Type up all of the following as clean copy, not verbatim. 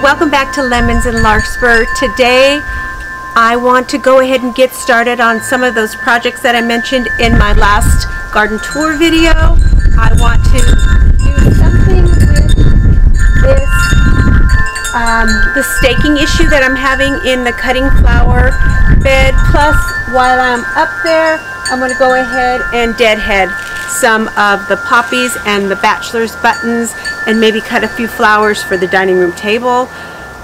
welcome back to Lemons and Larkspur. Today I want to go ahead and get started on some of those projects that I mentioned in my last garden tour video. I want to do something with this, the staking issue that I'm having in the cutting flower bed. Plus, while I'm up there, I'm going to go ahead and deadhead some of the poppies and the bachelor's buttons and maybe cut a few flowers for the dining room table.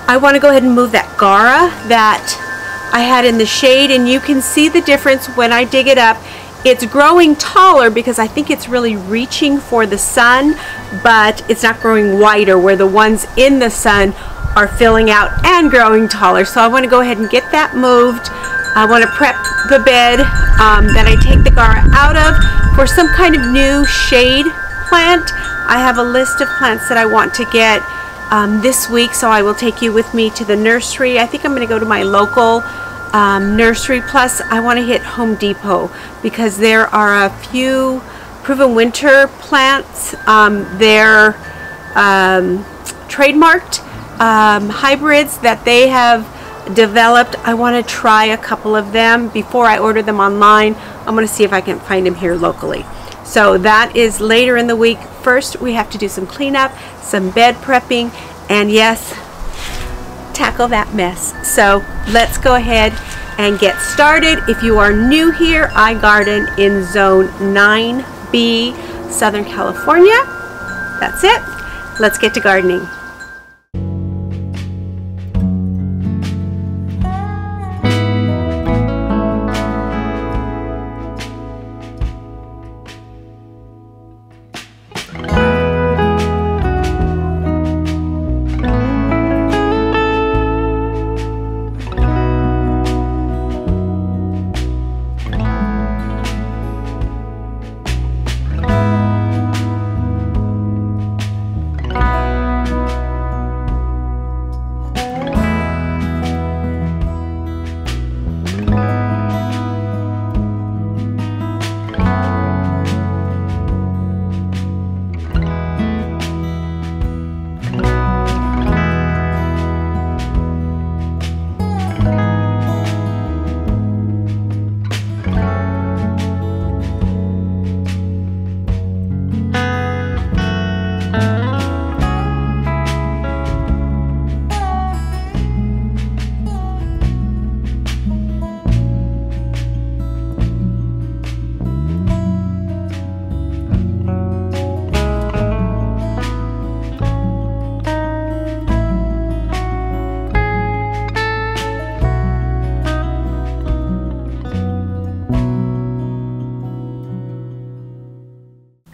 I want to go ahead and move that Gara that I had in the shade, and you can see the difference when I dig it up. It's growing taller because I think it's really reaching for the sun, but it's not growing wider where the ones in the sun are filling out and growing taller. So I want to go ahead and get that moved. I want to prep the bed that I take the Gara out of for some kind of new shade plant. I have a list of plants that I want to get this week, so I will take you with me to the nursery. I think I'm going to go to my local nursery. Plus, I want to hit Home Depot because there are a few proven winter plants. They're trademarked hybrids that they have developed. I want to try a couple of them before I order them online. I'm going to see if I can find them here locally. So that is later in the week. First, we have to do some cleanup, some bed prepping, and yes, tackle that mess. So let's go ahead and get started. If you are new here, I garden in Zone 9B, Southern California. That's it. Let's get to gardening.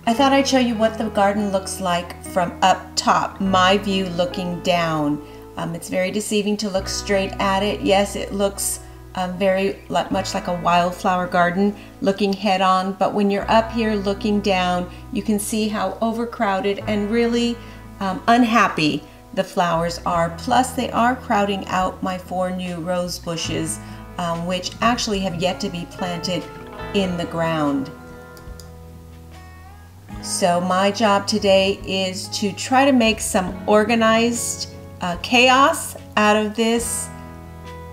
I thought I'd show you what the garden looks like from up top, my view looking down. It's very deceiving to look straight at it. Yes, it looks very much like a wildflower garden looking head on, but when you're up here looking down, you can see how overcrowded and really unhappy the flowers are. Plus, they are crowding out my 4 new rose bushes, which actually have yet to be planted in the ground. So my job today is to try to make some organized chaos out of this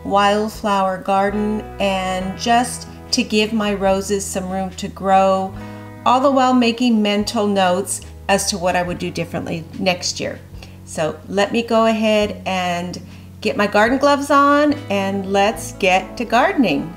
wildflower garden, and just to give my roses some room to grow, all the while making mental notes as to what I would do differently next year. So let me go ahead and get my garden gloves on and let's get to gardening.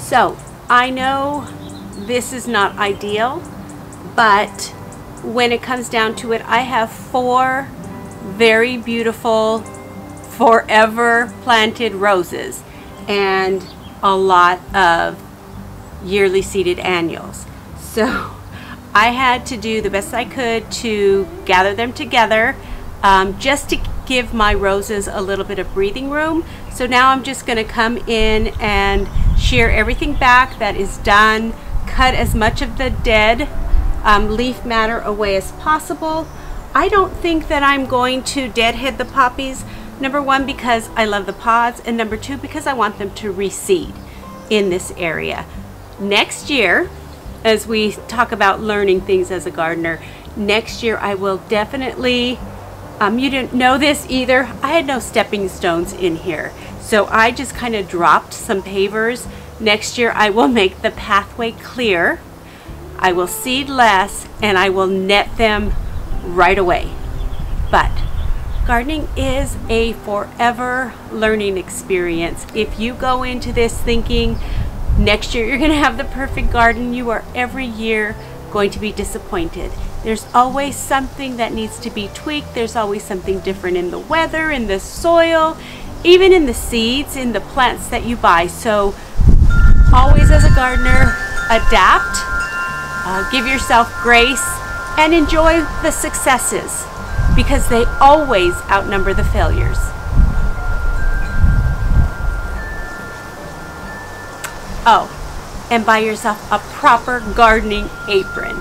So I know this is not ideal, but when it comes down to it, I have 4 very beautiful forever planted roses and a lot of yearly seeded annuals. So I had to do the best I could to gather them together, just to give my roses a little bit of breathing room. So now I'm just going to come in and shear everything back that is done, cut as much of the dead leaf matter away as possible. I don't think that I'm going to deadhead the poppies, number 1 because I love the pods, and number 2 because I want them to reseed in this area. Next year, as we talk about learning things as a gardener, next year I will definitely, you didn't know this either, I had no stepping stones in here. So I just kind of dropped some pavers. Next year I will make the pathway clear, I will seed less, and I will net them right away. But gardening is a forever learning experience. If you go into this thinking next year you're going to have the perfect garden, you are every year going to be disappointed. There's always something that needs to be tweaked. There's always something different in the weather, in the soil, even in the seeds, in the plants that you buy. So always as a gardener, adapt, give yourself grace, and enjoy the successes, because they always outnumber the failures. Oh, and buy yourself a proper gardening apron.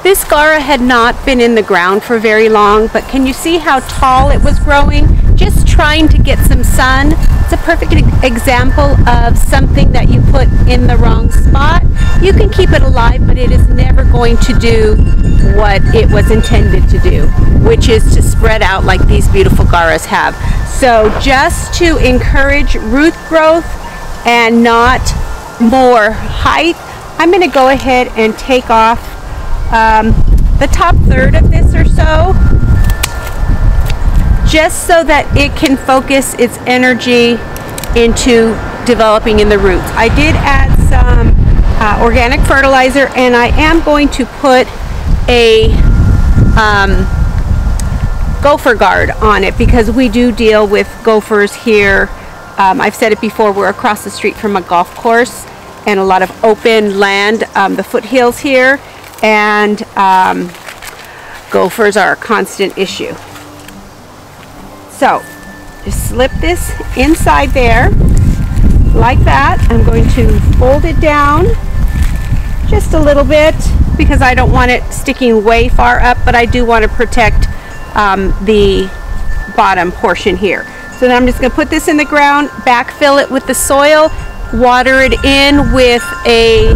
This Gara had not been in the ground for very long, but can you see how tall it was growing? Just trying to get some sun. It's a perfect example of something that you put in the wrong spot. You can keep it alive, but it is never going to do what it was intended to do, which is to spread out like these beautiful Garas have. So just to encourage root growth and not more height, I'm going to go ahead and take off the top third of this or so, just so that it can focus its energy into developing in the roots. I did add some organic fertilizer, and I am going to put a gopher guard on it because we do deal with gophers here. I've said it before, we're across the street from a golf course and a lot of open land, the foothills here, and gophers are a constant issue. So just slip this inside there like that. I'm going to fold it down just a little bit because I don't want it sticking way far up, but I do want to protect the bottom portion here. So then I'm just going to put this in the ground, backfill it with the soil, water it in with a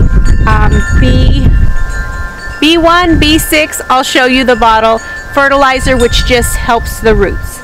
B1, B6, I'll show you the bottle, fertilizer, which just helps the roots.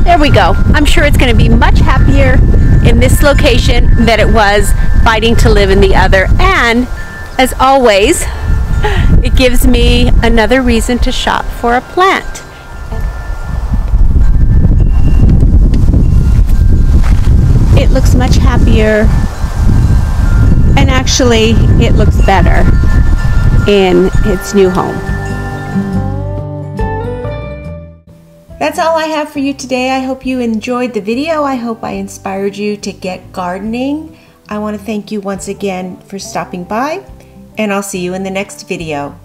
There we go. I'm sure it's going to be much happier in this location than it was fighting to live in the other. And as always, it gives me another reason to shop for a plant. It looks much happier, and actually it looks better in its new home. That's all I have for you today. I hope you enjoyed the video. I hope I inspired you to get gardening. I want to thank you once again for stopping by, and I'll see you in the next video.